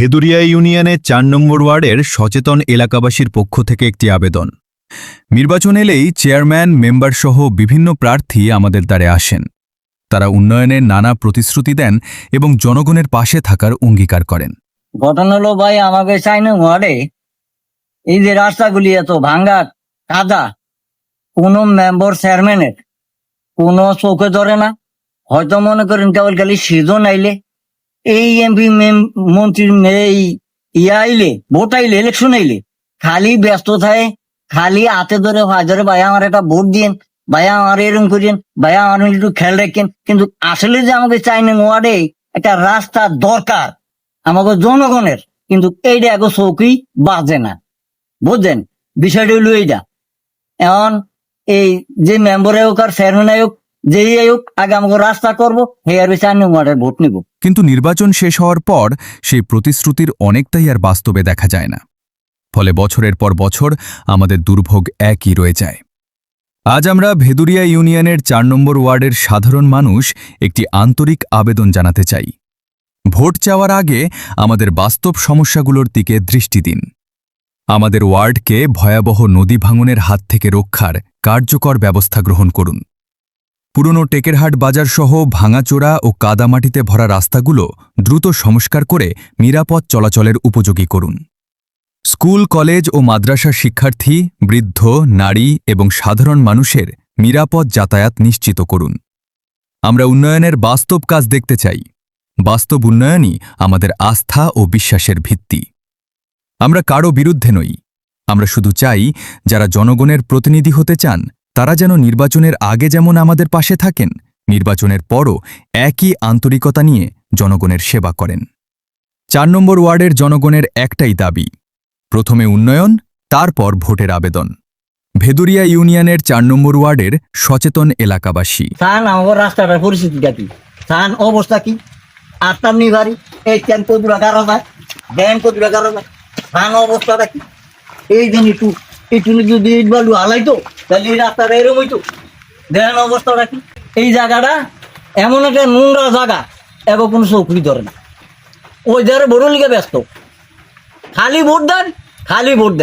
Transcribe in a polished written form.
ভেদুরিয়া ইউনিয়নের ৪ নম্বর ওয়ার্ডের সচেতন এলাকাবাসীর পক্ষ থেকে একটি আবেদন। নির্বাচন এলেই চেয়ারম্যান, মেম্বার সহ বিভিন্ন প্রার্থী আমাদের দ্বারে আসেন। তারা উন্নয়নের নানা প্রতিশ্রুতি দেন এবং জনগণের পাশে থাকার অঙ্গীকার করেন। ঘটনা হলো ভাই, আমাকে চাইনা ওয়ার্ডে এই যে রাস্তাগুলি এত ভাঙ্গা কাদা, কোনো মেম্বার চেয়ারম্যানের কোনো চোখে ধরে না। হয়তো মনে করেন কেবল খালি সিজন আইলে, এই এমপি মন্ত্রীর এই আইলে, ভোট আইলে, ইলেকশন আইলে খালি ব্যস্ত থাকে, খালি হাতে ধরে হয় ধরে ভাই আমার একটা ভোট দিন, ভাই আমার এরকম করেন, ভাই আমার একটু খেয়াল রাখেন। কিন্তু আসলে যে আমাকে চাইনা ওয়ার্ডে একটা রাস্তা দরকার আমাকে জনগণের, কিন্তু এইটা এখন চৌকি বাজে না। বুঝছেন বিষয়টা হইল এইটা। এখন এই যে মেম্বার হোক আর চেয়ারম্যান হোক, যেই হোক, আগে আমাকে রাস্তা করবো, হে আর চাইনা ওয়ার্ডের ভোট নিব। কিন্তু নির্বাচন শেষ হওয়ার পর সেই প্রতিশ্রুতির অনেকটাই আর বাস্তবে দেখা যায় না। ফলে বছরের পর বছর আমাদের দুর্ভোগ একই রয়ে যায়। আজ আমরা ভেদুরিয়া ইউনিয়নের ৪ নম্বর ওয়ার্ডের সাধারণ মানুষ একটি আন্তরিক আবেদন জানাতে চাই। ভোট চাওয়ার আগে আমাদের বাস্তব সমস্যাগুলোর দিকে দৃষ্টি দিন। আমাদের ওয়ার্ডকে ভয়াবহ নদী ভাঙনের হাত থেকে রক্ষার কার্যকর ব্যবস্থা গ্রহণ করুন। পুরনো টেকেরহাট বাজার সহ ভাঙাচোরা ও কাদামাটিতে ভরা রাস্তাগুলো দ্রুত সংস্কার করে নিরাপদ চলাচলের উপযোগী করুন। স্কুল, কলেজ ও মাদ্রাসার শিক্ষার্থী, বৃদ্ধ, নারী এবং সাধারণ মানুষের নিরাপদ যাতায়াত নিশ্চিত করুন। আমরা উন্নয়নের বাস্তব কাজ দেখতে চাই। বাস্তব উন্নয়নই আমাদের আস্থা ও বিশ্বাসের ভিত্তি। আমরা কারও বিরুদ্ধে নই। আমরা শুধু চাই যারা জনগণের প্রতিনিধি হতে চান তারা যেন নির্বাচনের আগে যেমন আমাদের পাশে থাকেন, নির্বাচনের পরও একই আন্তরিকতা নিয়ে জনগণের সেবা করেন। ৪ নম্বর ওয়ার্ডের জনগণের একটাই দাবি, প্রথমে উন্নয়ন, তারপর ভোটের আবেদন। ভেদুরিয়া ইউনিয়নের ৪ নম্বর ওয়ার্ডের সচেতন এলাকাবাসী। সান আমার রাস্তাটার পরিস্থিতিটা কি, সান অবস্থা কি, আসতাম নি বাড়ি, এই ট্যান কদুরা কারো যায়, ব্যান কদুরা কারো যায়, সান অবস্থাটা কি। এই দিন একটু যদি ইট বালু হালাইতো তাহলে এই রাস্তাটা এরকম হইতো। দেখেন অবস্থাটা কি। এই জায়গাটা এমন একটা নোংরা জায়গা, এবং কোনো চৌকি ধরে না। ওই জায়গায় ভোটের লিগে ব্যস্ত, খালি ভোট দেন, খালি ভোট দেন।